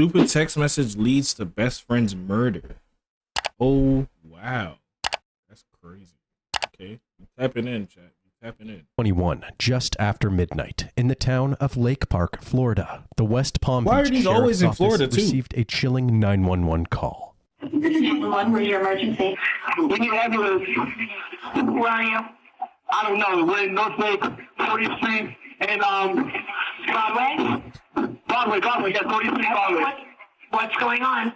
Stupid text message leads to best friend's murder. Oh, wow. That's crazy. Okay. Tapping in, chat. Tapping in. 21, just after midnight, in the town of Lake Park, Florida, the West Palm Why Beach are these Sheriff's always in Office Florida, too? received a chilling 911 call. This is 911. Where's your emergency? We need ambulance. Where are you? I don't know. We're in North Lake, 40th Street, and Broadway? Broadway, yeah, 40th Street, Broadway. What's going on?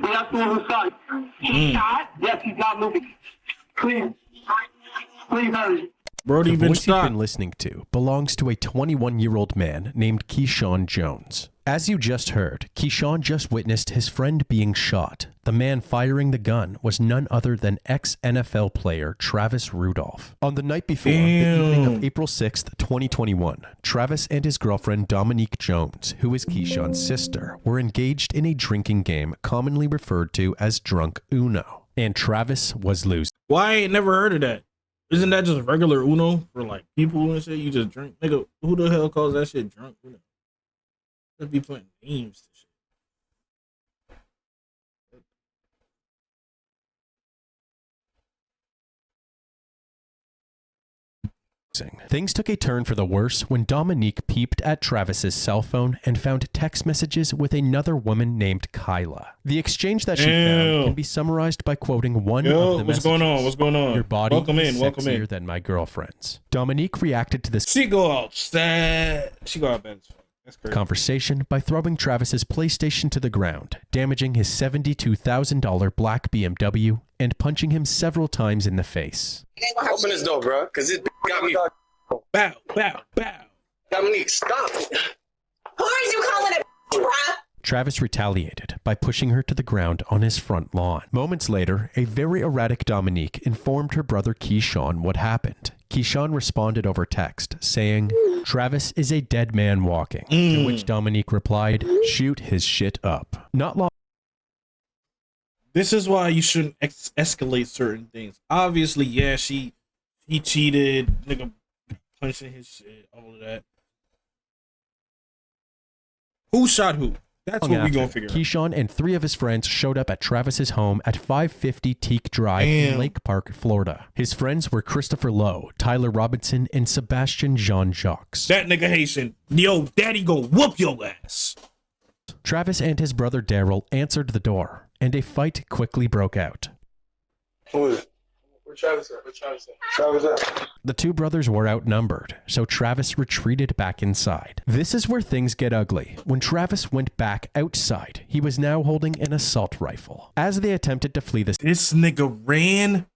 We have someone who's shot. He's shot? Yes, he's not moving. Please hurry. Brody The been voice you've shot. been listening to belongs to a 21-year-old man named Keyshawn Jones. As you just heard, Keyshawn just witnessed his friend being shot. The man firing the gun was none other than ex-NFL player Travis Rudolph. On the night before, the evening of April 6th, 2021, Travis and his girlfriend Dominique Jones, who is Keyshawn's sister, were engaged in a drinking game commonly referred to as Drunk Uno. And Travis was losing. Why I ain't never heard of that? Isn't that just regular Uno for like people and shit? You just drink. Nigga, who the hell calls that shit drunk Uno? Let's be playing games to shit. Things took a turn for the worse when Dominique peeped at Travis's cell phone and found text messages with another woman named Kyla. The exchange that she found can be summarized by quoting one of the messages. What's going on? What's going on? Your body welcome is in, welcome sexier in. than my girlfriend's. Dominique reacted to this She go out sad. She go out bad as fuck. That's crazy. conversation by throwing Travis's PlayStation to the ground, damaging his $72,000 black BMW, and punching him several times in the face. Open this door, bro, because this got me. Bow, bow, bow. Dominique, stop. Who are you calling it, bruh? Travis retaliated by pushing her to the ground on his front lawn. Moments later, a very erratic Dominique informed her brother Keyshawn what happened. Keyshawn responded over text, saying, "Travis is a dead man walking," to which Dominique replied, "Shoot his shit up." Not long This is why you shouldn't escalate certain things. Obviously, yeah, he cheated, nigga, punching his shit, all of that. Who shot who? That's what we gonna figure out. Keyshawn and 3 of his friends showed up at Travis's home at 550 Teak Drive Damn. in Lake Park, Florida. His friends were Christopher Lowe, Tyler Robinson, and Sebastian Jean-Jacques. That nigga Haitian. Yo, daddy go whoop your ass. Travis and his brother Daryl answered the door, and a fight quickly broke out. Who is it? Where Travis at? Where Travis at? Travis at? The 2 brothers were outnumbered, so Travis retreated back inside. This is where things get ugly. When Travis went back outside, he was now holding an assault rifle. As they attempted to flee the This nigga ran,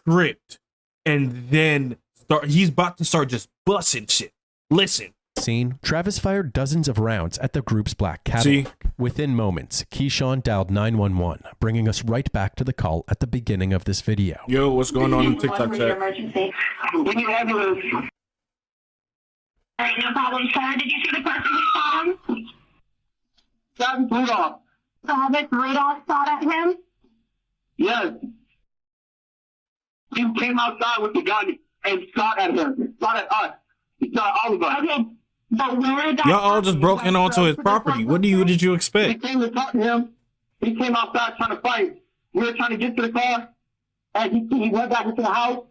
tripped, and then he's about to start just busting shit. Listen. scene, Travis fired dozens of rounds at the group's black Cadillac. Within moments, Keyshawn dialed 911, bringing us right back to the call at the beginning of this video. Yo, what's going on in TikTok Where's your chat? emergency? We need ambulance. All right, no problem, sir. Did you see the person who shot him? Travis Rudolph. Travis Rudolph shot at him? Yes. He came outside with the gun and shot at him. Shot at us. He shot at all of us. Okay, but where did that Y'all all just happen? broken onto his property. What did you We expect? came to talk to him. He came outside trying to fight. We were trying to get to the car. And he went back into the house,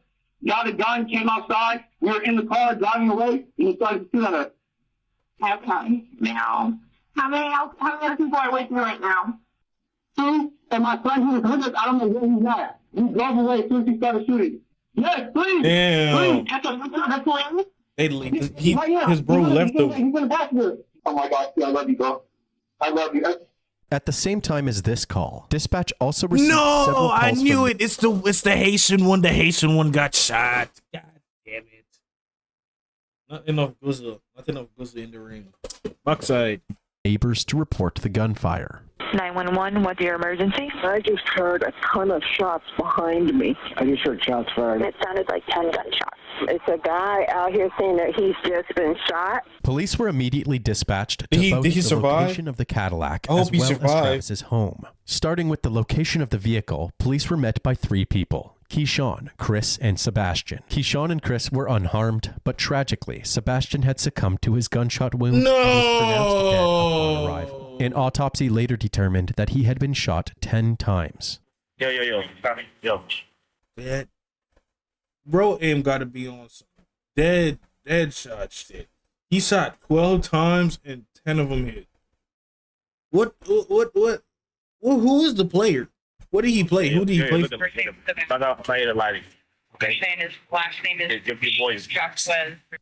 got a gun, came outside. We were in the car driving away, and he started to shoot at us. Okay, now, how many other people are with you right now? 2, and my son who was with us, I don't know where he's at. He drove away as soon as he started shooting. Yes, please. Damn. Please. Okay, this is the police. His bro left He's him. in the bathroom. Oh my God, I love you, bro. I love you. At the same time as this call, dispatch also received several No, calls I knew from it. It's the Haitian one. The Haitian one got shot. God damn it. Not enough Guzza in the ring. Backside. neighbors to report the gunfire. 911, what's your emergency? I just heard a ton of shots behind me. I just heard shots fired. It sounded like 10 gunshots. It's a guy out here saying that he's just been shot. Police were immediately dispatched to both did he the survive? location of the Cadillac I hope as he well as survived. Travis's home. Starting with the location of the vehicle, police were met by 3 people: Keyshawn, Chris, and Sebastian. Keyshawn and Chris were unharmed, but tragically, Sebastian had succumbed to his gunshot wound and was pronounced dead upon arrival. An autopsy later determined that he had been shot 10 times. Yo. That bro aim gotta be on some dead shot shit. He shot 12 times and 10 of them hit. What? Who is the player? What did he play? Who did he play for?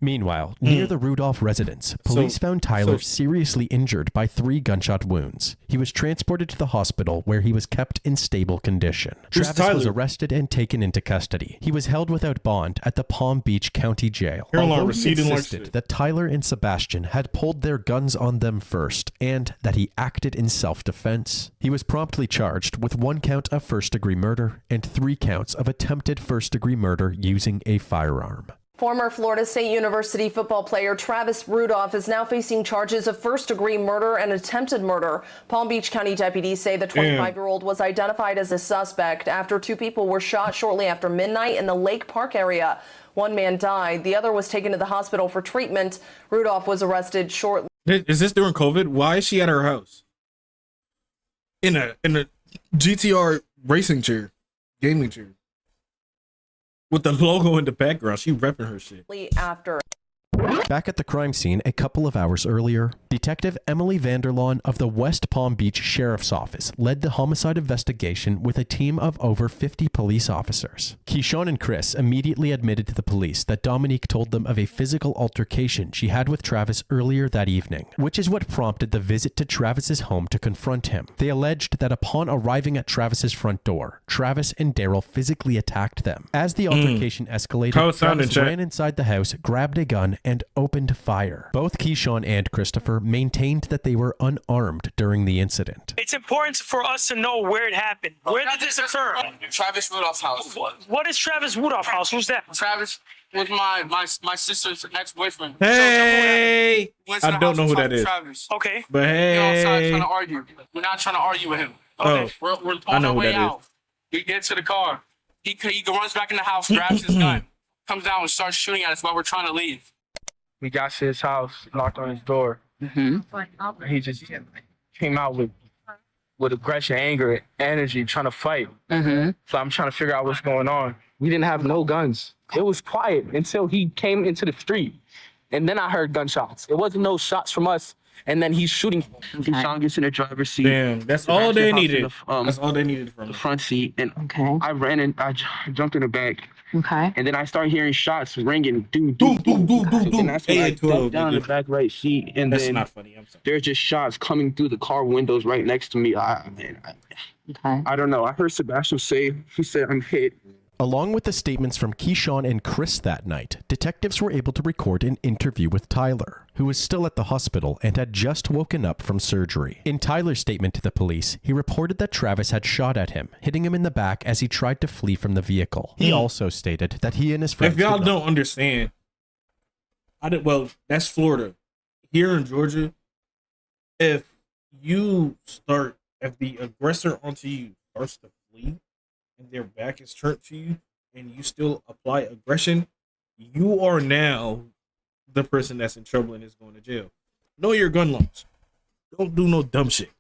Meanwhile, near the Rudolph residence, police found Tyler seriously injured by 3 gunshot wounds. He was transported to the hospital where he was kept in stable condition. Travis was arrested and taken into custody. He was held without bond at the Palm Beach County Jail. Although he insisted that Tyler and Sebastian had pulled their guns on them first and that he acted in self-defense, he was promptly charged with 1 count of first-degree murder and 3 counts of attempted first-degree murder using a firearm. Former Florida State University football player Travis Rudolph is now facing charges of first-degree murder and attempted murder. Palm Beach County deputies say the 25-year-old was identified as a suspect after 2 people were shot shortly after midnight in the Lake Park area. 1 man died. The other was taken to the hospital for treatment. Rudolph was arrested shortly. Is this during COVID? Why is she at her house? In a GTR racing chair, gaming chair. With the logo in the background, she repping her shit. After. Back at the crime scene a couple of hours earlier, Detective Emily Vanderlaan of the West Palm Beach Sheriff's Office led the homicide investigation with a team of over 50 police officers. Keyshawn and Chris immediately admitted to the police that Dominique told them of a physical altercation she had with Travis earlier that evening, which is what prompted the visit to Travis's home to confront him. They alleged that upon arriving at Travis's front door, Travis and Daryl physically attacked them. As the altercation escalated, Travis ran inside the house, grabbed a gun, and opened fire. Both Keyshawn and Christopher maintained that they were unarmed during the incident. It's important for us to know where it happened. Where did this occur? Travis Rudolph's house. What is Travis Rudolph's house? Who's that? Travis was my sister's ex-boyfriend. Hey, So I don't know who that is. Travis. Okay. But hey, We're outside trying to argue. We're not trying to argue with him. Okay. We're on our way out. We get to the car. He runs back in the house, grabs his gun, comes down and starts shooting at us while we're trying to leave. We got to his house, knocked on his door. He just came out with aggression, anger, energy, trying to fight. So I'm trying to figure out what's going on. We didn't have no guns. It was quiet until he came into the street. And then I heard gunshots. It wasn't no shots from us. And then he's shooting. Sean gets in the driver's seat. Damn, that's all they needed. That's all they needed from the front seat. And I ran and I jumped in the back. Okay. And then I started hearing shots ringing. And that's when I ducked down in the back right seat. And that's then not funny. I'm sorry. There's just shots coming through the car windows right next to me. I don't know. I heard Sebastian say, he said, I'm hit. Along with the statements from Keyshawn and Chris that night, detectives were able to record an interview with Tyler, who was still at the hospital and had just woken up from surgery. In Tyler's statement to the police, he reported that Travis had shot at him, hitting him in the back as he tried to flee from the vehicle. He also stated that he and his friends... If y'all don't understand, well, that's Florida. Here in Georgia, if the aggressor onto you starts to flee, and their back is turned to you and you still apply aggression, you are now the person that's in trouble and is going to jail. Know your gun laws. Don't do no dumb shit.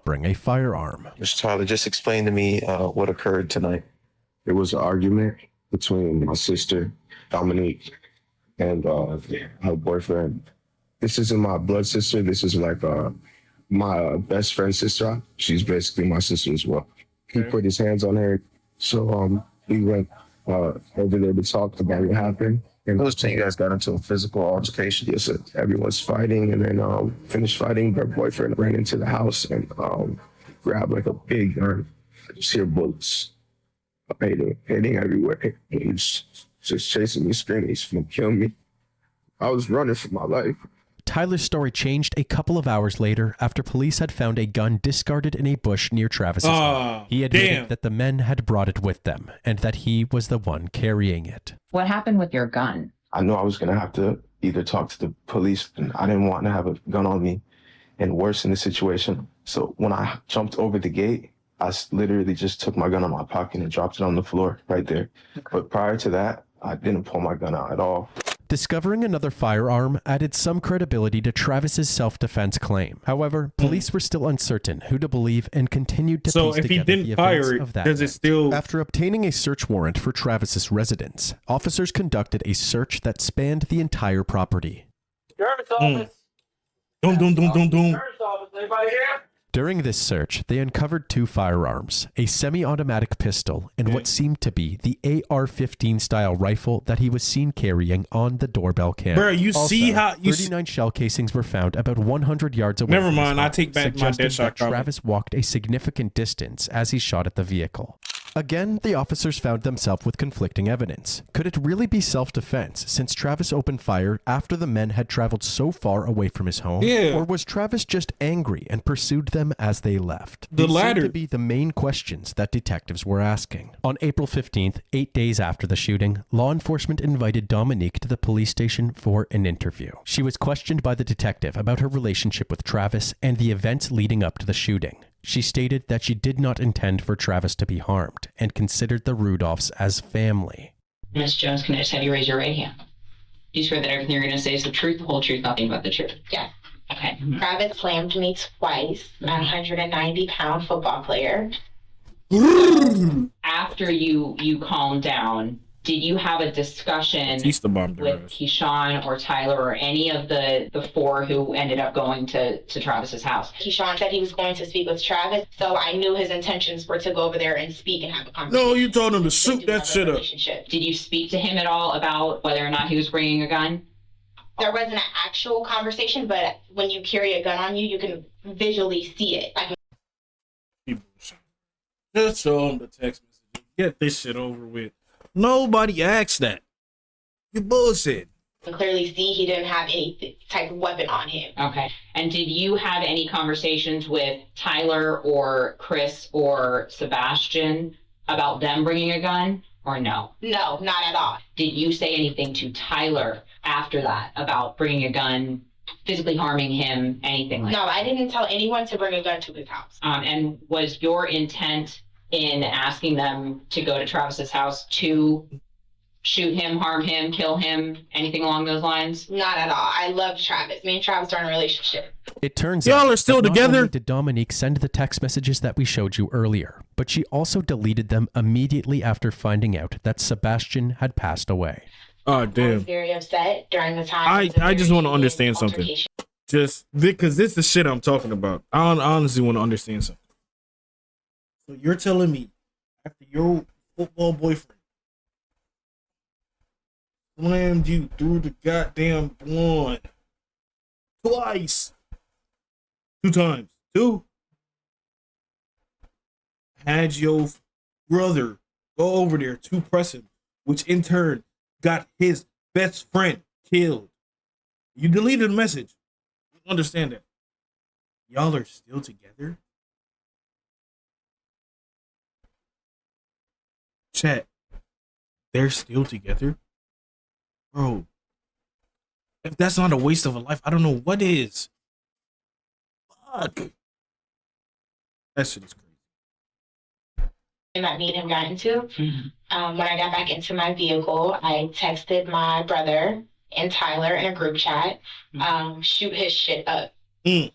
Bring a firearm. Mr. Tyler, just explain to me what occurred tonight. There was an argument between my sister, Dominique, and her boyfriend. This isn't my blood sister. This is like my best friend's sister. She's basically my sister as well. He put his hands on her. So we went over there to talk about what happened. And you guys got into a physical altercation. Yes, sir. Everyone's fighting, and then finished fighting. Her boyfriend ran into the house and grabbed like a big gun. I just hear bullets hitting everywhere. And he's just chasing me, screaming, he's gonna kill me. I was running for my life. Tyler's story changed a couple of hours later after police had found a gun discarded in a bush near Travis's home. He admitted that the men had brought it with them and that he was the one carrying it. What happened with your gun? I knew I was going to have to either talk to the police, and I didn't want to have a gun on me and worsen the situation. So when I jumped over the gate, I literally just took my gun out of my pocket and dropped it on the floor right there. But prior to that, I didn't pull my gun out at all. Discovering another firearm added some credibility to Travis's self-defense claim. However, police were still uncertain who to believe and continued to So piece if he together didn't the fire events it, of that does it night. still? After obtaining a search warrant for Travis's residence, officers conducted a search that spanned the entire property. Sheriff's office. Dum dum dum dum dum. Sheriff's office. Anybody here? During this search, they uncovered 2 firearms, a semi-automatic pistol and what seemed to be the AR-15 style rifle that he was seen carrying on the doorbell camera. Bro, you see how you 39 shell casings were found about 100 yards away. Never from the mind, I spot, take back my suggesting Deadshot that comment. Travis walked a significant distance as he shot at the vehicle. Again, the officers found themselves with conflicting evidence. Could it really be self-defense since Travis opened fire after the men had traveled so far away from his home? Yeah. Or was Travis just angry and pursued them as they left? The These seemed latter. to be the main questions that detectives were asking. On April 15th, 8 days after the shooting, law enforcement invited Dominique to the police station for an interview. She was questioned by the detective about her relationship with Travis and the events leading up to the shooting. She stated that she did not intend for Travis to be harmed and considered the Rudolphs as family. Miss Jones, can I just have you raise your right hand? Do you swear that everything you're going to say is the truth, the whole truth, nothing but the truth? Yeah. Okay. Travis slammed me twice. A 190-pound football player. After you calmed down, did you have a discussion Batista bombed their with ass. Keyshawn or Tyler or any of the 4 who ended up going to Travis's house? Keyshawn said he was going to speak with Travis, so I knew his intentions were to go over there and speak and have a conversation. No, you told him to They shoot do that have a shit up. relationship. Did you speak to him at all about whether or not he was bringing a gun? There wasn't an actual conversation, but when you carry a gun on you, you can visually see it. Like, Just show him the text messages. Get this shit over with. Nobody asked that. You bullshit. you can clearly see he didn't have any type of weapon on him. Okay. And did you have any conversations with Tyler or Chris or Sebastian about them bringing a gun or no? No, not at all. Did you say anything to Tyler after that about bringing a gun, physically harming him, anything like No, that? I didn't tell anyone to bring a gun to his house. And was your intent in asking them to go to Travis's house to shoot him, harm him, kill him, anything along those lines? Not at all. I love Travis. Me and Travis are in a relationship. It turns Y'all out are still that not together? only did Dominique send the text messages that we showed you earlier, but she also deleted them immediately after finding out that Sebastian had passed away. Oh, I was damn. very upset during the time. It was a I just very want to heated understand something. altercation. Just because this is the shit I'm talking about. I honestly want to understand something. So you're telling me after your football boyfriend slammed you through the goddamn blonde twice, 2 times, 2, had your brother go over there to press him, which in turn got his best friend killed. You deleted the message. Understand that. Y'all are still together? Chat. They're still together? Bro. If that's not a waste of a life, I don't know what is. Fuck. That shit is crazy. That me and him got into. When I got back into my vehicle, I texted my brother and Tyler in a group chat, shoot his shit up. You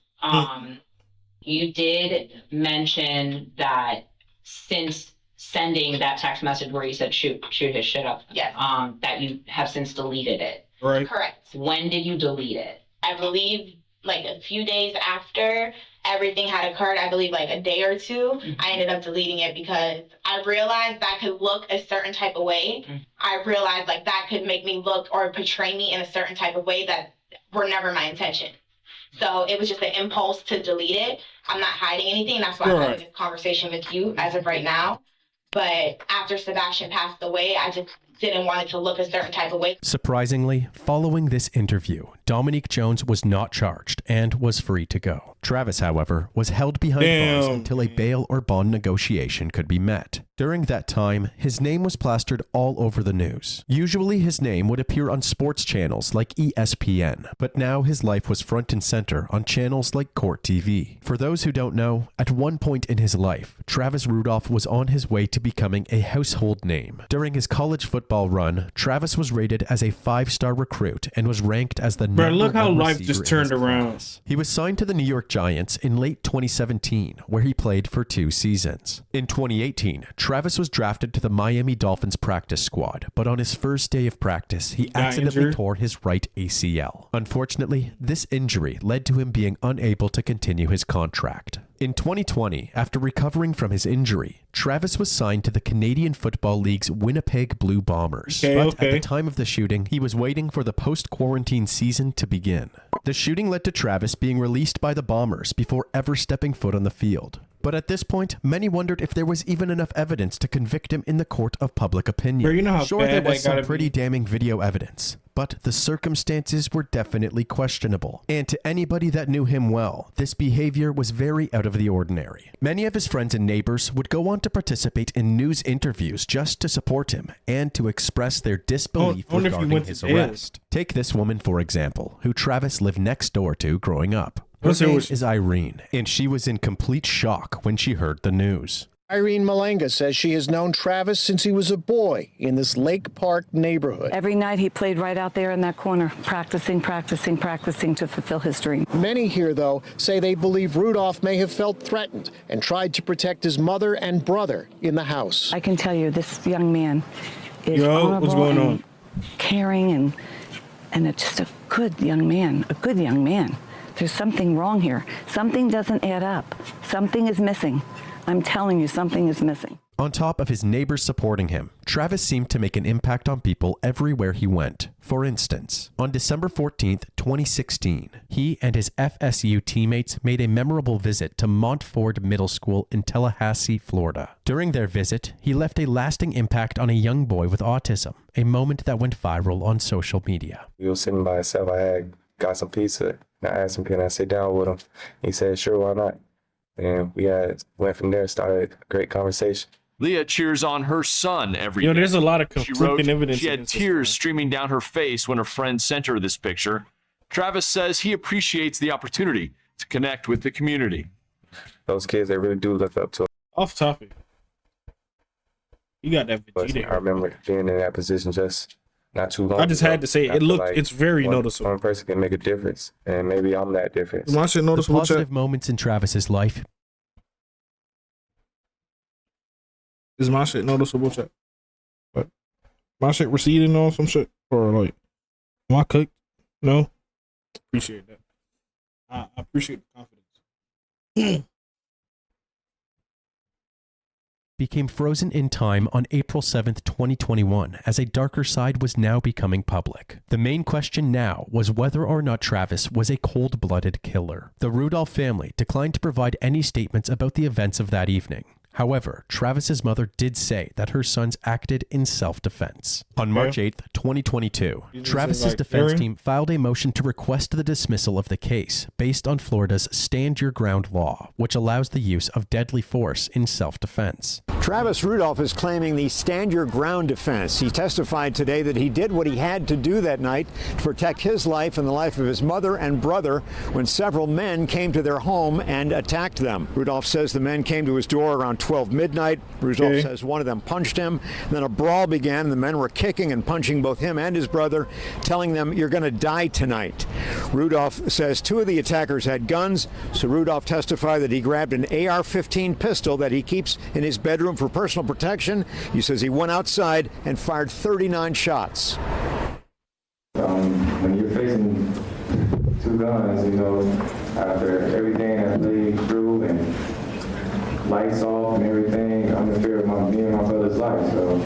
did mention that since sending that text message where you said shoot his shit up, Yes. that you have since deleted it. Right? Correct. When did you delete it? I believe like a few days after everything had occurred, I believe like a day or two, I ended up deleting it because I realized that could look a certain type of way. I realized like that could make me look or portray me in a certain type of way that were never my intention. So it was just an impulse to delete it. I'm not hiding anything. That's why I'm having this conversation with you as of right now. But after Sebastian passed away, I just didn't want it to look a certain type of way. Surprisingly, following this interview, Dominique Jones was not charged and was free to go. Travis, however, was held behind bars until a bail or bond negotiation could be met. During that time, his name was plastered all over the news. Usually his name would appear on sports channels like ESPN, but now his life was front and center on channels like Court TV. For those who don't know, at one point in his life, Travis Rudolph was on his way to becoming a household name. During his college football run, Travis was rated as a 5-star recruit and was ranked as the Bro, look how #1 life receiver just in turned his around. class. He was signed to the New York Giants in late 2017, where he played for 2 seasons. In 2018, Travis was drafted to the Miami Dolphins practice squad, but on his first day of practice, he accidentally injured? tore his right ACL. Unfortunately, this injury led to him being unable to continue his contract. In 2020, after recovering from his injury, Travis was signed to the Canadian Football League's Winnipeg Blue Bombers. But at the time of the shooting, he was waiting for the post-quarantine season to begin. The shooting led to Travis being released by the Bombers before ever stepping foot on the field. But at this point, many wondered if there was even enough evidence to convict him in the court of public opinion. Bro, you know how Sure, bad there that was some gotta pretty be. damning video evidence, but the circumstances were definitely questionable. And to anybody that knew him well, this behavior was very out of the ordinary. Many of his friends and neighbors would go on to participate in news interviews just to support him and to express their disbelief I wonder if he regarding went to his jail. arrest. Take this woman, for example, who Travis lived next door to growing up. Her Let's hear name what she- is Irene, and she was in complete shock when she heard the news. Irene Malenga says she has known Travis since he was a boy in this Lake Park neighborhood. Every night he played right out there in that corner, practicing to fulfill his dream. Many here, though, say they believe Rudolph may have felt threatened and tried to protect his mother and brother in the house. I can tell you this young man is Yo, honorable what's going and on? caring and just a good young man, There's something wrong here. Something doesn't add up. Something is missing. I'm telling you, something is missing. On top of his neighbors supporting him, Travis seemed to make an impact on people everywhere he went. For instance, on December 14th, 2016, he and his FSU teammates made a memorable visit to Montford Middle School in Tallahassee, Florida. During their visit, he left a lasting impact on a young boy with autism, a moment that went viral on social media. We were sitting by himself. I had got some pizza. And I asked him, can I sit down with him? He said, sure, why not? And we went from there, started a great conversation. Leah cheers on her son every Yo, day. there's a lot of She conflicting wrote evidence she had against this tears streaming down her face when her friend sent her this picture. Travis says he appreciates the opportunity to connect with the community. Those kids, they really do look up to him. Off topic. You got that But Vegeta. I remember being in that position just not too long I just ago. had to say, I it feel looked, like it's very noticeable. One person can make a difference, and maybe I'm that difference. My shit The noticeable, positive chat. moments in Travis's life. Is my shit noticeable, chat? But my shit receding on some shit? Or like, am I cooked? No? Appreciate that. I appreciate the confidence. Became frozen in time on April 7th, 2021, as a darker side was now becoming public. The main question now was whether or not Travis was a cold-blooded killer. The Rudolph family declined to provide any statements about the events of that evening. However, Travis's mother did say that her sons acted in self-defense. On March 8th, 2022, Travis's defense team filed a motion to request the dismissal of the case based on Florida's Stand Your Ground law, which allows the use of deadly force in self-defense. Travis Rudolph is claiming the stand your ground defense. He testified today that he did what he had to do that night to protect his life and the life of his mother and brother when several men came to their home and attacked them. Rudolph says the men came to his door around 12 midnight. Rudolph says one of them punched him. Then a brawl began and the men were kicking and punching both him and his brother, telling them, "You're going to die tonight." Rudolph says two of the attackers had guns, so Rudolph testified that he grabbed an AR-15 pistol that he keeps in his bedroom for personal protection. He says he went outside and fired 39 shots. When you're facing two guns, you know, after everything I've laid through and lights off and everything, I'm in fear of me and my brother's life. So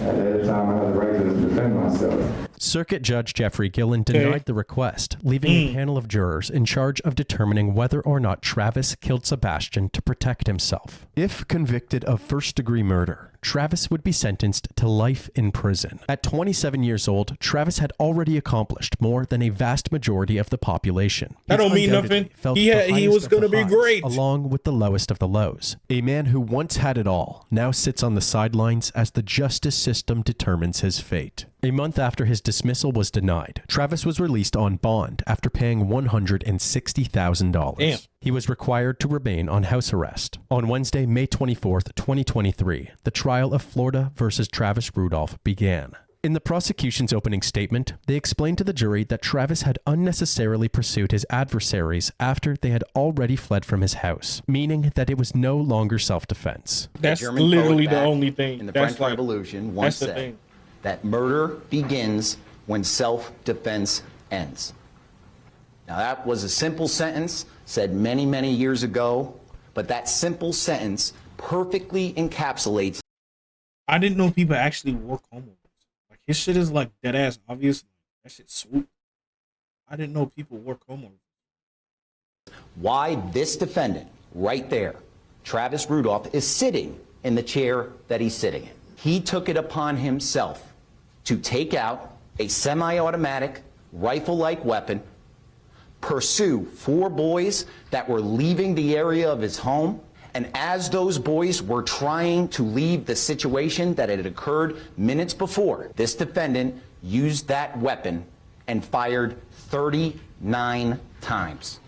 at that time, I have the right to defend myself. Circuit Judge Jeffrey Gillen denied the request, leaving a panel of jurors in charge of determining whether or not Travis killed Sebastian to protect himself. If convicted of first-degree murder, Travis would be sentenced to life in prison. At 27 years old, Travis had already accomplished more than a vast majority of the population. That don't mean nothing. He was going to be great. Along with the lowest of the lows. A man who once had it all now sits on the sidelines as the justice system determines his fate. A month after his dismissal was denied, Travis was released on bond after paying $160,000. He was required to remain on house arrest. On Wednesday, May 24th, 2023, the trial of Florida versus Travis Rudolph began. In the prosecution's opening statement, they explained to the jury that Travis had unnecessarily pursued his adversaries after they had already fled from his house, meaning that it was no longer self-defense. That's literally the only thing. In the French Revolution once said that murder begins when self-defense ends. Now that was a simple sentence said many, many years ago, but that simple sentence perfectly encapsulates. I didn't know people actually wore comb overs. Like his shit is like dead ass obvious. That shit swoop. I didn't know people wore comb overs. Why this defendant right there, Travis Rudolph, is sitting in the chair that he's sitting in. He took it upon himself to take out a semi-automatic rifle-like weapon, pursue 4 boys that were leaving the area of his home, and as those boys were trying to leave the situation that had occurred minutes before, this defendant used that weapon and fired 39 times.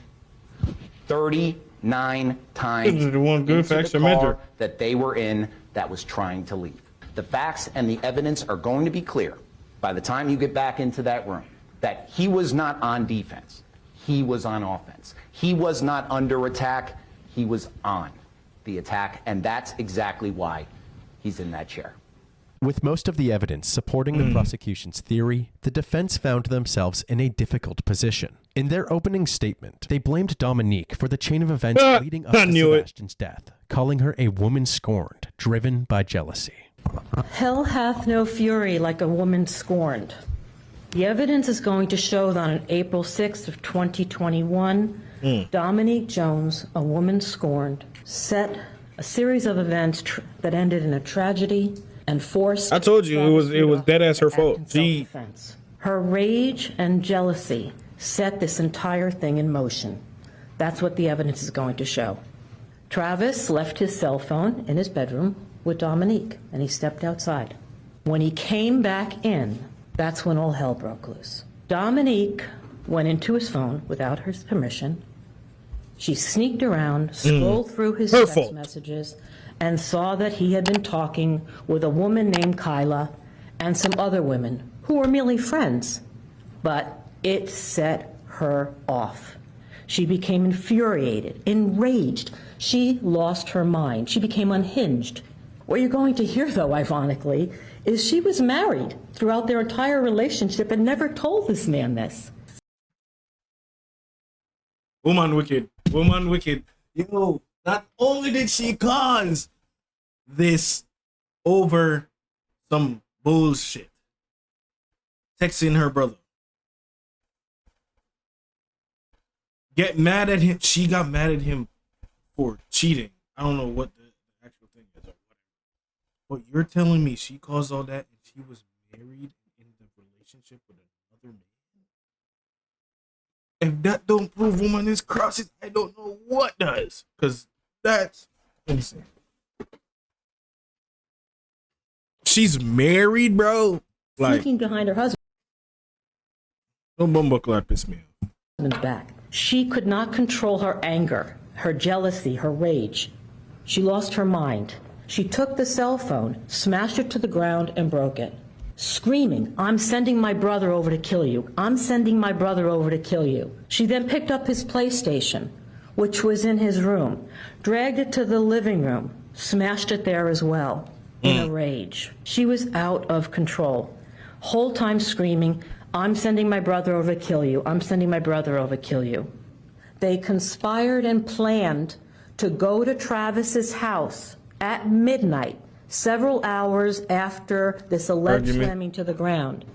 39 times This is the one good into facts the to mention. car that they were in that was trying to leave. The facts and the evidence are going to be clear by the time you get back into that room that he was not on defense. He was on offense. He was not under attack. He was on the attack, and that's exactly why he's in that chair. With most of the evidence supporting the prosecution's theory, the defense found themselves in a difficult position. In their opening statement, they blamed Dominique for the chain of events leading up to Sebastian's death, calling her a woman scorned, driven by jealousy. Hell hath no fury like a woman scorned. The evidence is going to show that on April 6th of 2021, Dominique Jones, a woman scorned, set a series of events that ended in a tragedy and forced. I told you it was dead ass her fault. Her rage and jealousy set this entire thing in motion. That's what the evidence is going to show. Travis left his cell phone in his bedroom with Dominique, and he stepped outside. When he came back in, that's when all hell broke loose. Dominique went into his phone without his permission. She sneaked around, scrolled through his text messages, and saw that he had been talking with a woman named Kyla and some other women who were merely friends. But it set her off. She became infuriated, enraged. She lost her mind. She became unhinged. What you're going to hear, though, ironically, is she was married throughout their entire relationship and never told this man this. Woman wicked. Woman wicked. Yo, not only did she cause this over some bullshit, texting her brother, get mad at him. She got mad at him for cheating. I don't know what the actual thing is or whatever. But you're telling me she caused all that and she was married in the relationship with another man? If that don't prove woman is crosses, I don't know what does. Because that's insane. She's married, bro. Like, Sneaking behind her husband. Don't bumbuckle piss me off. Back. She could not control her anger, her jealousy, her rage. She lost her mind. She took the cell phone, smashed it to the ground, and broke it, screaming, "I'm sending my brother over to kill you. I'm sending my brother over to kill you." She then picked up his PlayStation, which was in his room, dragged it to the living room, smashed it there as well, in a rage. She was out of control, whole time screaming, "I'm sending my brother over to kill you. I'm sending my brother over to kill you." They conspired and planned to go to Travis's house at midnight, several hours after this alleged slamming to the ground,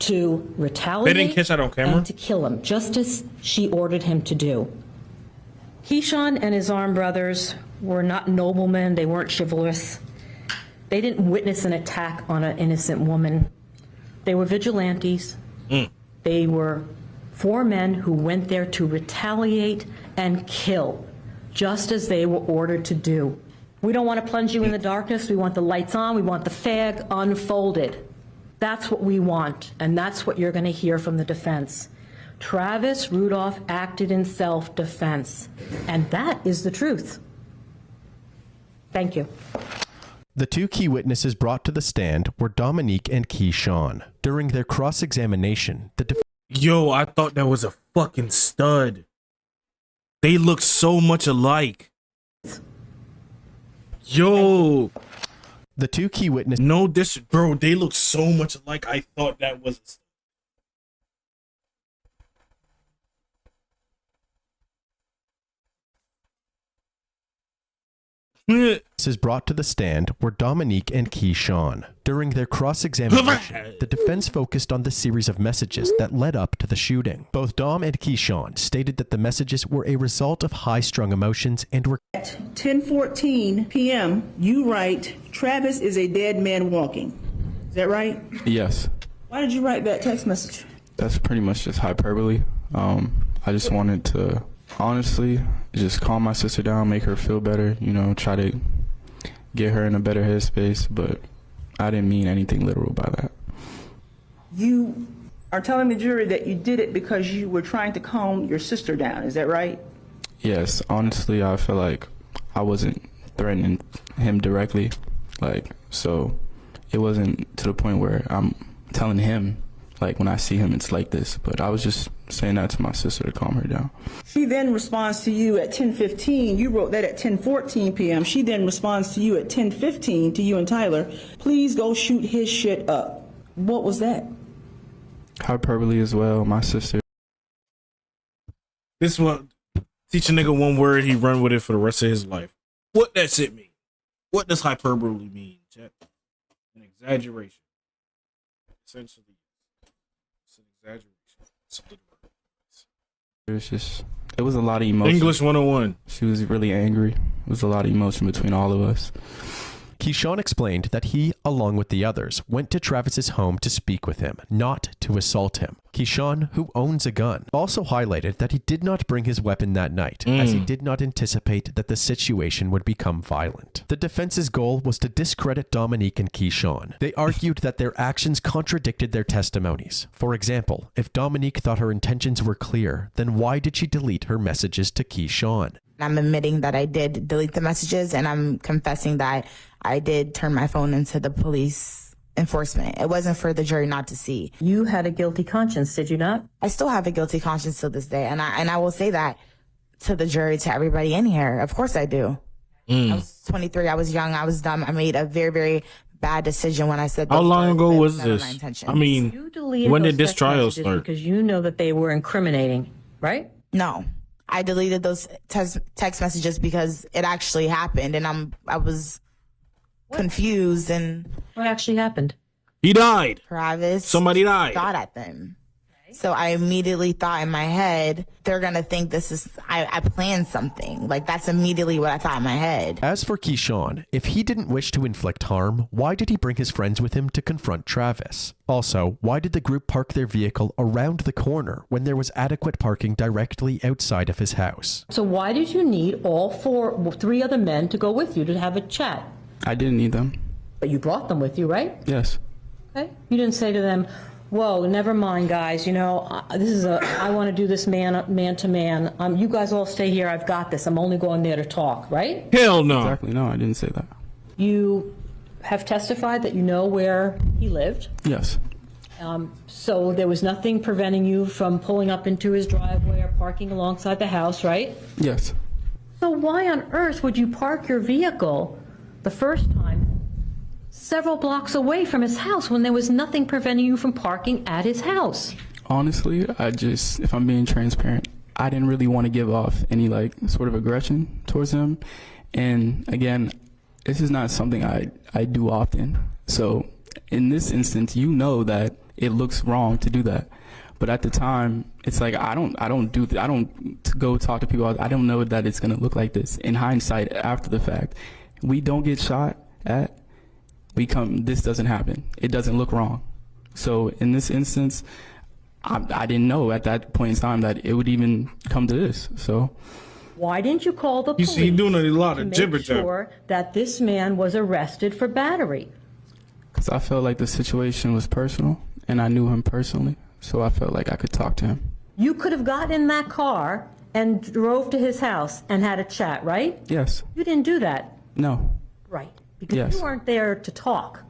to retaliate They didn't catch that on camera? and to kill him, just as she ordered him to do. Keyshawn and his armed brothers were not noblemen. They weren't chivalrous. They didn't witness an attack on an innocent woman. They were vigilantes. They were 4 men who went there to retaliate and kill, just as they were ordered to do. We don't want to plunge you in the darkness. We want the lights on. We want the fag unfolded. That's what we want, and that's what you're going to hear from the defense. Travis Rudolph acted in self-defense, and that is the truth. Thank you. The 2 key witnesses brought to the stand were Dominique and Keyshawn. During their cross-examination, the Yo, I thought that was a fucking stud. They look so much alike. Yo. The 2 key witnesses... No, bro, they look so much alike. I thought that was a stud. Witnesses brought to the stand were Dominique and Keyshawn. During their cross-examination, the defense focused on the series of messages that led up to the shooting. Both Dom and Keyshawn stated that the messages were a result of high-strung emotions and were... At 10:14 p.m., you write, "Travis is a dead man walking." Is that right? Yes. Why did you write that text message? That's pretty much just hyperbole. I just wanted to, honestly, just calm my sister down, make her feel better, you know, try to get her in a better headspace, but I didn't mean anything literal by that. You are telling the jury that you did it because you were trying to calm your sister down. Is that right? Yes, honestly, I feel like I wasn't threatening him directly, so it wasn't to the point where I'm telling him, when I see him, it's like this, but I was just saying that to my sister to calm her down. She then responds to you at 10:15. You wrote that at 10:14 p.m. She then responds to you at 10:15 to you and Tyler, "Please go shoot his shit up." What was that? Hyperbole as well, my sister. This one, teach a nigga one word, he run with it for the rest of his life. What that shit mean? What does hyperbole mean, chat? An exaggeration. Essentially, it's an exaggeration. It was a lot of emotion. English 101. She was really angry. It was a lot of emotion between all of us. Keyshawn explained that he, along with the others, went to Travis's home to speak with him, not to assault him. Keyshawn, who owns a gun, also highlighted that he did not bring his weapon that night, as he did not anticipate that the situation would become violent. The defense's goal was to discredit Dominique and Keyshawn. They argued that their actions contradicted their testimonies. For example, if Dominique thought her intentions were clear, then why did she delete her messages to Keyshawn? I'm admitting that I did delete the messages, and I'm confessing that I did turn my phone into the police enforcement. It wasn't for the jury not to see. You had a guilty conscience, did you not? I still have a guilty conscience to this day, and I will say that to the jury, to everybody in here. Of course I do. I was 23. I was young. I was dumb. I made a very, very bad decision when I said. How long ago was this? I mean, when did this trial start? Because you know that they were incriminating, right? No. I deleted those text messages because it actually happened, and I was confused. And what actually happened? He died. Travis. Somebody died. Shot at them. So I immediately thought in my head, they're gonna think this is I planned something. That's immediately what I thought in my head. As for Keyshawn, if he didn't wish to inflict harm, why did he bring his friends with him to confront Travis? Also, why did the group park their vehicle around the corner when there was adequate parking directly outside of his house? So why did you need three other men to go with you to have a chat? I didn't need them. But you brought them with you, right? Yes. Okay. You didn't say to them, "Whoa, never mind, guys. You know, I want to do this man to man. You guys all stay here. I've got this. I'm only going there to talk," right? Hell no. Exactly. No, I didn't say that. You have testified that you know where he lived. Yes. So there was nothing preventing you from pulling up into his driveway or parking alongside the house, right? Yes. So why on earth would you park your vehicle the first time several blocks away from his house when there was nothing preventing you from parking at his house? Honestly, if I'm being transparent, I didn't really want to give off any sort of aggression towards him. And again, this is not something I do often. So in this instance, you know that it looks wrong to do that. But at the time, it's like I don't go talk to people. I don't know that it's gonna look like this. In hindsight, after the fact, we don't get shot at. This doesn't happen. It doesn't look wrong. So in this instance, I didn't know at that point in time that it would even come to this. So. Why didn't you call the You police see, he doing a lot to of make jibber jabber. sure that this man was arrested for battery? Because I felt like the situation was personal, and I knew him personally, so I felt like I could talk to him. You could have gotten in that car and drove to his house and had a chat, right? Yes. You didn't do that. No. Right. Because Yes. you weren't there to talk.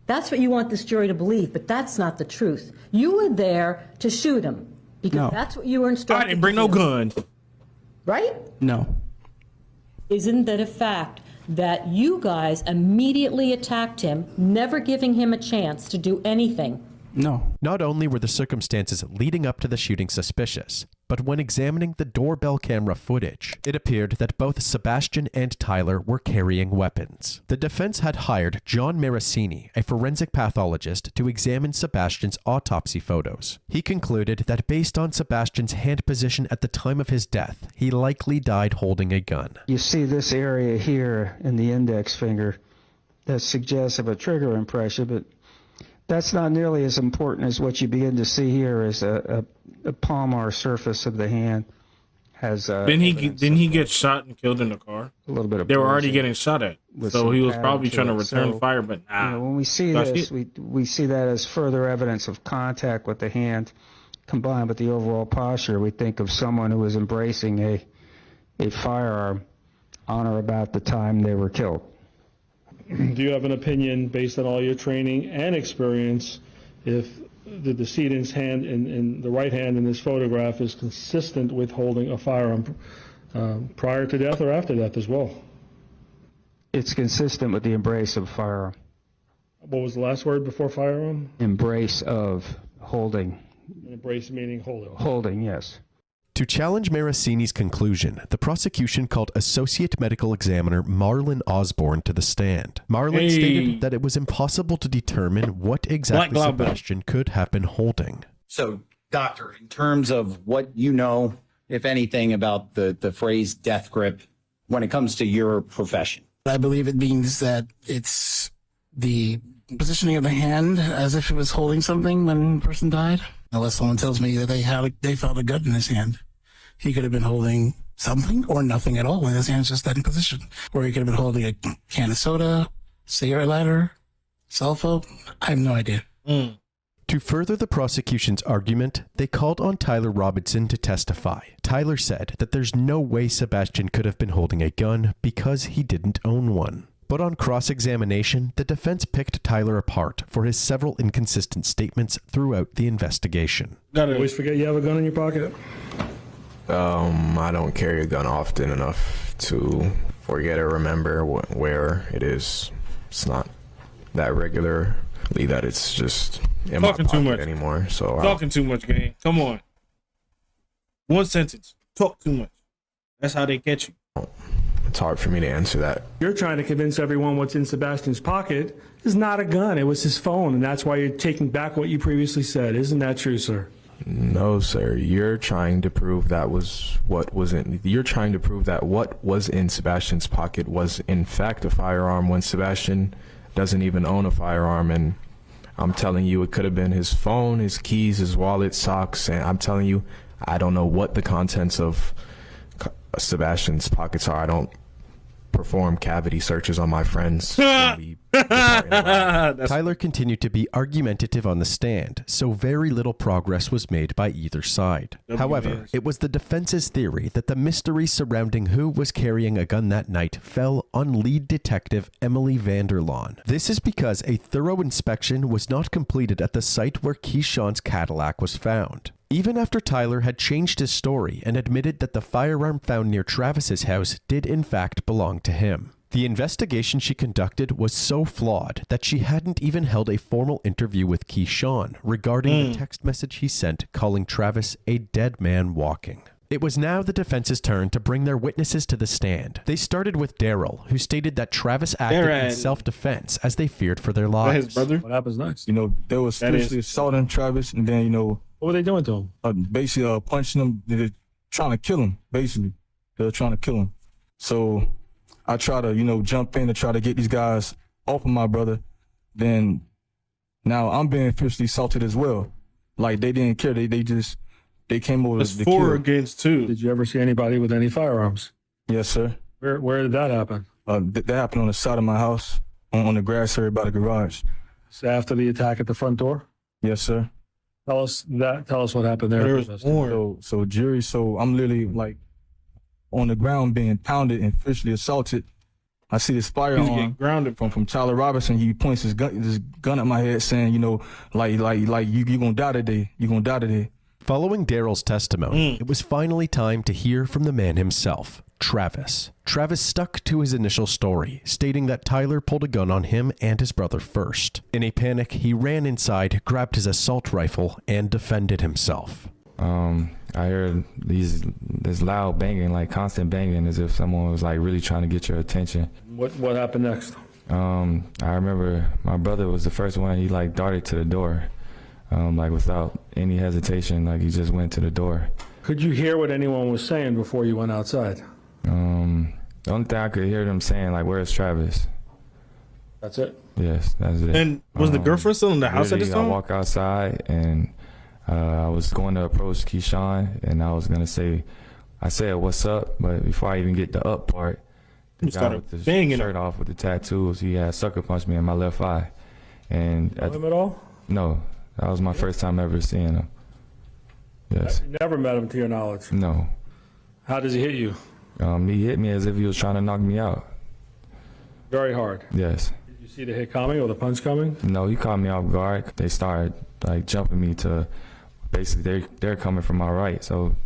That's what you want this jury to believe, but that's not the truth. You were there to shoot him because No. that's what you were instructed I didn't bring no to do. gun. Right? No. Isn't that a fact that you guys immediately attacked him, never giving him a chance to do anything? No. Not only were the circumstances leading up to the shooting suspicious, but when examining the doorbell camera footage, it appeared that both Sebastian and Tyler were carrying weapons. The defense had hired John Marasini, a forensic pathologist, to examine Sebastian's autopsy photos. He concluded that based on Sebastian's hand position at the time of his death, he likely died holding a gun. You see this area here in the index finger that suggests of a trigger impression, but that's not nearly as important as what you begin to see here as a palmar surface of the hand has. Didn't he get shot and killed in the car? A little bit of They were already bruising getting shot at, with so some he was pattern probably to trying to it. return So, fire. But when we see That's this, we see that as further evidence of contact with the hand, combined with the overall posture. We think of someone who was embracing a firearm on or about the time they were killed. Do you have an opinion based on all your training and experience if the decedent's hand in the right hand in this photograph is consistent with holding a firearm prior to death or after death as well? It's consistent with the embrace of firearm. What was the last word before firearm? Embrace of holding. Embrace meaning holding. Holding, yes. To challenge Marasini's conclusion, the prosecution called Associate Medical Examiner Marlon Osborne to the stand. Marlon stated that it was impossible to determine what exactly Sebastian could have been holding. So, doctor, in terms of what you know, if anything, about the phrase death grip when it comes to your profession. I believe it means that it's the positioning of the hand as if it was holding something when the person died. Unless someone tells me that they felt a gun in his hand. He could have been holding something or nothing at all when his hand's just that in position. Or he could have been holding a can of soda, cigarette lighter, cell phone. I have no idea. To further the prosecution's argument, they called on Tyler Robinson to testify. Tyler said that there's no way Sebastian could have been holding a gun because he didn't own one. But on cross-examination, the defense picked Tyler apart for his several inconsistent statements throughout the investigation. Always forget you have a gun in your pocket. I don't carry a gun often enough to forget or remember where it is. It's not that regularly that it's just in my pocket anymore. So Talking too much, gang. Come on. One sentence. Talk too much. That's how they get you. It's hard for me to answer that. You're trying to convince everyone what's in Sebastian's pocket is not a gun. It was his phone, and that's why you're taking back what you previously said. Isn't that true, sir? No, sir. You're trying to prove that what was in Sebastian's pocket was in fact a firearm when Sebastian doesn't even own a firearm, and I'm telling you it could have been his phone, his keys, his wallet, socks, and I'm telling you I don't know what the contents of Sebastian's pockets are. I don't perform cavity searches on my friends. Tyler continued to be argumentative on the stand, so very little progress was made by either side. However, it was the defense's theory that the mystery surrounding who was carrying a gun that night fell on lead detective Emily Vanderlaan. This is because a thorough inspection was not completed at the site where Keyshawn's Cadillac was found. Even after Tyler had changed his story and admitted that the firearm found near Travis's house did in fact belong to him. The investigation she conducted was so flawed that she hadn't even held a formal interview with Keyshawn regarding the text message he sent calling Travis a dead man walking. It was now the defense's turn to bring their witnesses to the stand. They started with Daryl, who stated that Travis acted in self-defense as they feared for their lives. His brother? What happens next? You know, they was physically assaulting Travis, and then, you know, What were they doing to him? Basically punching him. They're trying to kill him, basically. They were trying to kill him. So I try to, you know, jump in to try to get these guys off of my brother. Then now I'm being physically assaulted as well. Like, they didn't care. They came over It's to 4 kill. against 2. Did you ever see anybody with any firearms? Yes, sir. Where did that happen? That happened on the side of my house, on the grass area by the garage. So after the attack at the front door? Yes, sir. Tell us what happened there. So Jerry, I'm literally like on the ground being pounded and physically assaulted. I see this firearm grounded from Tyler Robinson. He points his gun at my head, saying, you know, like you gonna die today. You gonna die today. Following Daryl's testimony, it was finally time to hear from the man himself, Travis. Travis stuck to his initial story, stating that Tyler pulled a gun on him and his brother first. In a panic, he ran inside, grabbed his assault rifle, and defended himself. I heard this loud banging, like constant banging, as if someone was like really trying to get your attention. What happened next? I remember my brother was the first one. He like darted to the door, like without any hesitation. Like he just went to the door. Could you hear what anyone was saying before you went outside? The only thing I could hear them saying, like, "Where's Travis?" That's it? Yes, that's it. And was the girlfriend still in the house at this time? I walk outside and I was going to approach Keyshawn, and I was gonna say, I said, "What's up?" But before I even get the up part, the You guy started with the banging shirt off with the tattoos, he had sucker punched me in my left eye. And Know him at all? No, that was my first time ever seeing him. Yes. You never met him to your knowledge. No. How does he hit you? He hit me as if he was trying to knock me out. Very hard. Yes. Did you see the hit coming or the punch coming? No, he caught me off guard. They started like jumping me to, basically they're coming from my right. So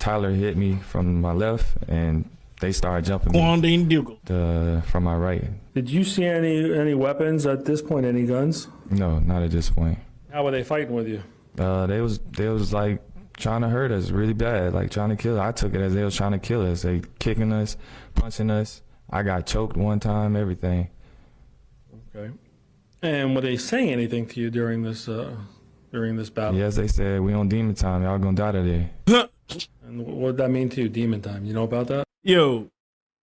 Tyler hit me from my left, and they started jumping me from my right. Did you see any weapons at this point? Any guns? No, not at this point. How were they fighting with you? They was like trying to hurt us really bad, like trying to kill us. I took it as they was trying to kill us. They kicking us, punching us. I got choked one time, everything. Okay. And were they saying anything to you during this battle? Yes, they said, "We on demon time. Y'all gonna die today." And what did that mean to you, demon time? You know about that? Yo,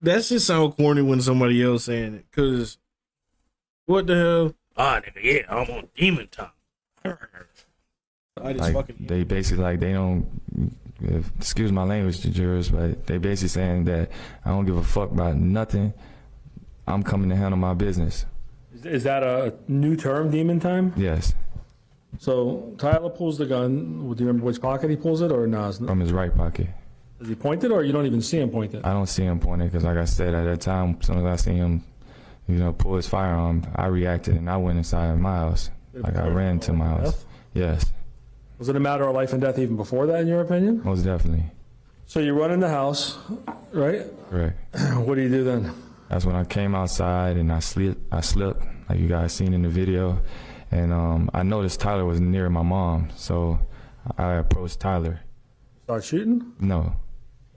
that shit sound corny when somebody else saying it. Cause what the hell? Ah, nigga, yeah, I'm on demon time. I just Like, they basically like they don't. Excuse my language to jurors, but they basically saying that I don't give a fuck about nothing. I'm coming to handle my business. Is that a new term, demon time? Yes, So Tyler pulls the gun. Do you remember which pocket he pulls it, or no? from his right pocket. Does he point it, or you don't even see him point it? I don't see him pointing because, like I said, at that time, as soon as I see him, pull his firearm, I reacted and I went inside my house. Like I ran to my house. Yes, Was it a matter of life and death even before that, in your opinion? most definitely. So you run in the house, right? Correct. What do you do then? That's when I came outside and I slipped, like you guys seen in the video. And I noticed Tyler was near my mom, so I approached Tyler. Start shooting? No,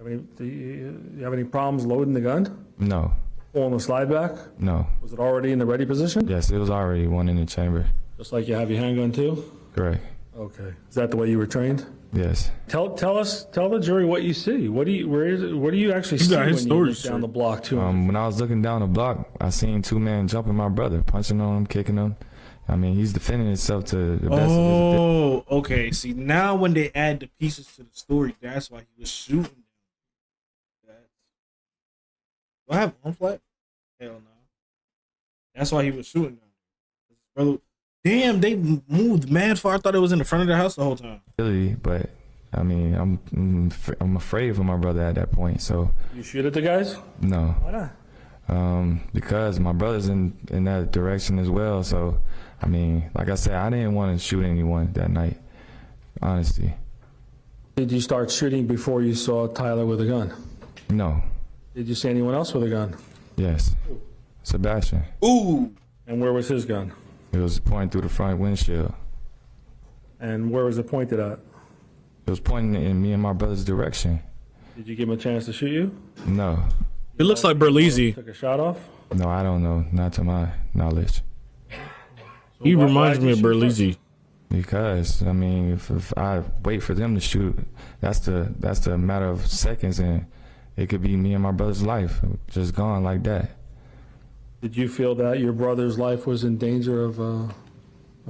Do you have any problems loading the gun? no, Pulling the slide back? no. Was it already in the ready position? Yes, it was already one in the chamber. Just like you have your handgun too? Correct. Okay. Is that the way you were trained? Yes. Tell the jury what you see. What do you actually see got when his you story look down the block to When I was looking down the block, I seen two men jumping my brother, punching on him, kicking him. I mean, he's defending himself to the best of his ability. Oh, okay. See, now when they add the pieces to the story, that's why he was shooting them. Do I have on flat? Hell no. That's why he was shooting them. Brother, damn, they moved mad far. I thought it was in the front of the house the whole time. But I mean, I'm afraid for my brother at that point. So You shoot at the guys? no, Why not? because my brother's in that direction as well. So I mean, like I said, I didn't want to shoot anyone that night. Honestly, Did you start shooting before you saw Tyler with a gun? no. Did you see anyone else with a gun? Yes, Sebastian. Ooh. And where was his gun? It was pointing through the front windshield. And where was it pointed at? It was pointing in me and my brother's direction. Did you give him a chance to shoot you? No. It looks like Berlizzi. Took a shot off? No, I don't know. Not to my knowledge. He reminds me of Berlizzi. Because I mean, if I wait for them to shoot, that's the matter of seconds, and it could be me and my brother's life just gone like that. Did you feel that your brother's life was in danger of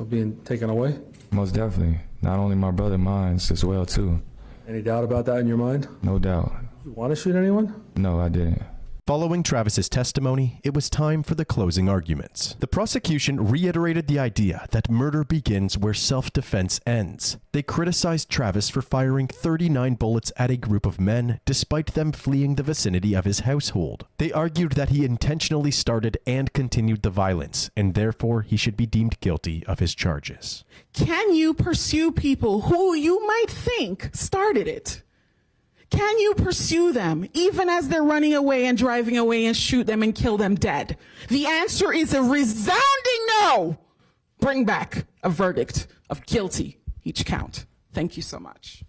being taken away? Most definitely. Not only my brother, mine as well too. Any doubt about that in your mind? No doubt. You want to shoot anyone? No, I didn't. Following Travis's testimony, it was time for the closing arguments. The prosecution reiterated the idea that murder begins where self-defense ends. They criticized Travis for firing 39 bullets at a group of men, despite them fleeing the vicinity of his household. They argued that he intentionally started and continued the violence, and therefore he should be deemed guilty of his charges. Can you pursue people who you might think started it? Can you pursue them even as they're running away and driving away and shoot them and kill them dead? The answer is a resounding no. Bring back a verdict of guilty each count. Thank you so much.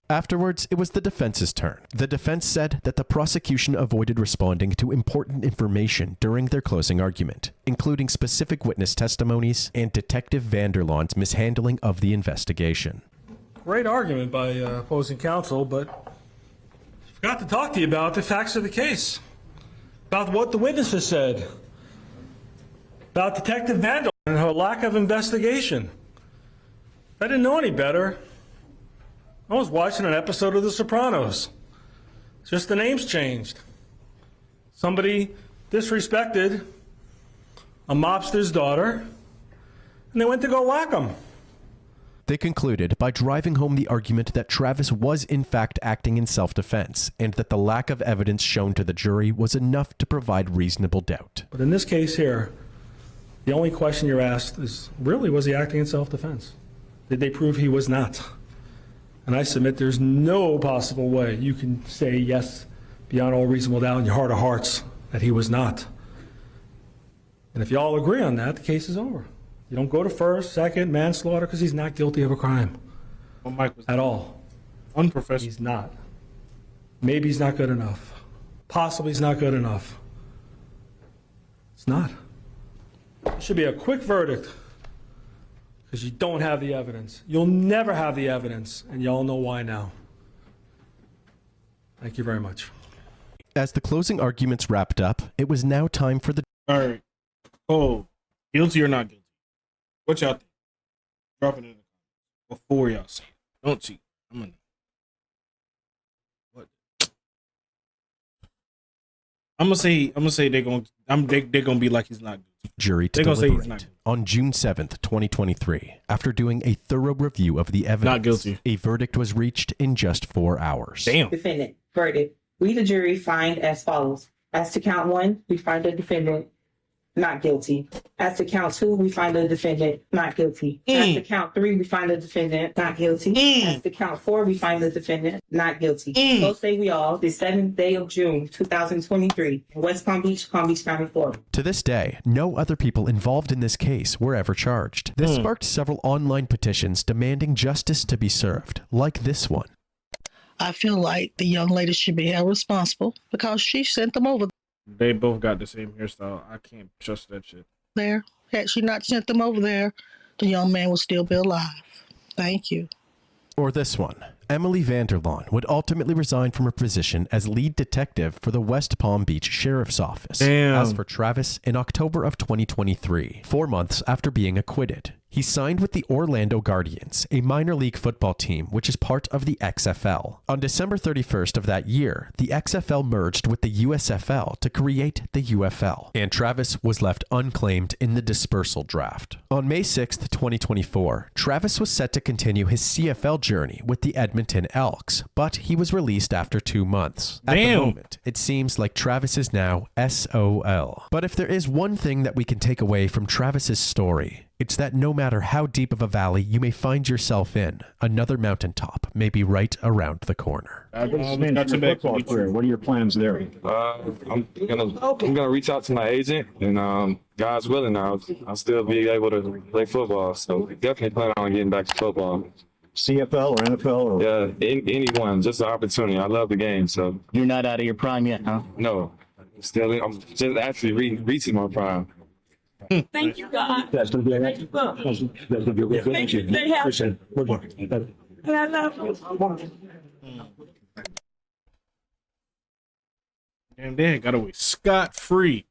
Afterwards, it was the defense's turn. The defense said that the prosecution avoided responding to important information during their closing argument, including specific witness testimonies and Detective Vanderlaan's mishandling of the investigation. Great argument by opposing counsel, but forgot to talk to you about the facts of the case, about what the witnesses said, about Detective Vandal and her lack of investigation. I didn't know any better. I was watching an episode of The Sopranos. Just the names changed. Somebody disrespected a mobster's daughter, and they went to go whack him. They concluded by driving home the argument that Travis was in fact acting in self-defense, and that the lack of evidence shown to the jury was enough to provide reasonable doubt. But in this case here, the only question you're asked is, really, was he acting in self-defense? Did they prove he was not? And I submit there's no possible way you can say yes, beyond all reasonable doubt in your heart of hearts, that he was not. And if you all agree on that, the case is over. You don't go to first, second, manslaughter, because he's not guilty of a crime. Well, Mike was at all. Unprofessional. He's not. Maybe he's not good enough. Possibly he's not good enough. It's not. It should be a quick verdict, because you don't have the evidence. You'll never have the evidence, and y'all know why now. Thank you very much. As the closing arguments wrapped up, it was now time for the... All right. Oh, guilty or not guilty? What y'all think? Drop it in the comments before y'all say it. Don't cheat. I'm gonna. What? I'm gonna say they're gonna be like he's not guilty. Jury to deliberate on June 7th, 2023. After doing a thorough review of the evidence, not guilty. A verdict was reached in just 4 hours. Damn. Defendant. Verdict. We, the jury, find as follows. As to count 1, we find the defendant not guilty. As to count 2, we find the defendant not guilty. As to count 3, we find the defendant not guilty. As to count 4, we find the defendant not guilty. So say we all, the 7th day of June, 2023, in West Palm Beach, County, Florida. To this day, no other people involved in this case were ever charged. This sparked several online petitions demanding justice to be served, like this one. I feel like the young lady should be held responsible because she sent them over They both got the same hairstyle. I can't trust that shit. there. Had she not sent them over there, the young man would still be alive. Thank you. Or this one. Emily Vanderlaan would ultimately resign from her position as lead detective for the West Palm Beach Sheriff's Office. Damn. As for Travis, in October of 2023, 4 months after being acquitted, he signed with the Orlando Guardians, a minor league football team which is part of the XFL. On December 31st of that year, the XFL merged with the USFL to create the UFL, and Travis was left unclaimed in the dispersal draft. On May 6th, 2024, Travis was set to continue his CFL journey with the Edmonton Elks, but he was released after 2 months. At the moment, it seems like Travis is now SOL. But if there is one thing that we can take away from Travis's story, it's that no matter how deep of a valley you may find yourself in, another mountaintop may be right around the corner. What are your plans there? I'm gonna reach out to my agent, and God's willing, I'll still be able to play football. So definitely plan on getting back to football. CFL or NFL or? Yeah, anyone, just an opportunity. I love the game, so. You're not out of your prime yet, huh? No, I'm just actually reaching my prime. Thank you, God. That's going to be Thank you, God. Thank you. They have- Appreciate it. Good luck. And I love you. Damn, they got away scot free.